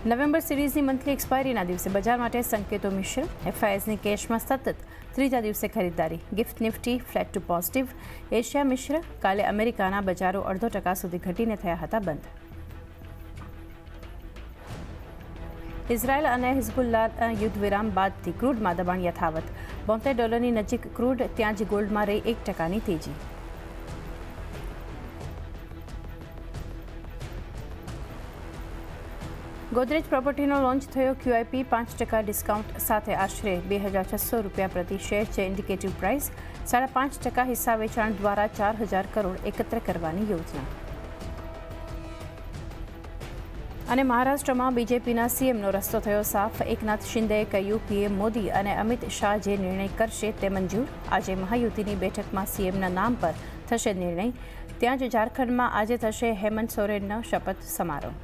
November સિરીઝની monthly એક્સપાયરીના દિવસે બજાર માટે સંકેતો મિશ્ર. એફઆઈએસની કેશમાં સતત ત્રીજા દિવસે ખરીદદારી. GIFT Nifty flat to positive. Asia મિશ્ર. કાલે અમેરિકાના બજારો 0.5% સુધી ઘટીને થયા હતા બંધ. ઇઝરાયલ અને હિઝબુલ્લા યુદ્ધ વિરામ બાદથી ક્રૂડમાં દબાણ યથાવત. $72 નજીક ક્રૂડ, ત્યાં જ ગોલ્ડમાં રહી 1%ની તેજી. ગોદરેજ પ્રોપર્ટીનો લોન્ચ થયો QIP 5% ડિસ્કાઉન્ટ સાથે આશરે ₹2,600 પ્રતિ શેર છે ઇન્ડિકેટિવ પ્રાઇસ. 5.5% હિસ્સા વેચાણ દ્વારા 4,000 કરોડ એકત્ર કરવાની યોજના. અને મહારાષ્ટ્રમાં બીજેપીના CMનો રસ્તો થયો સાફ. એકનાથ શિંદેએ કહ્યું PM મોદી અને અમિત શાહ જે નિર્ણય કરશે તે મંજૂર. આજે મહાયુતિની બેઠકમાં CMના નામ પર થશે નિર્ણય. ત્યાં જ ઝારખંડમાં આજે થશે હેમંત સોરેનનો શપથ સમારોહ.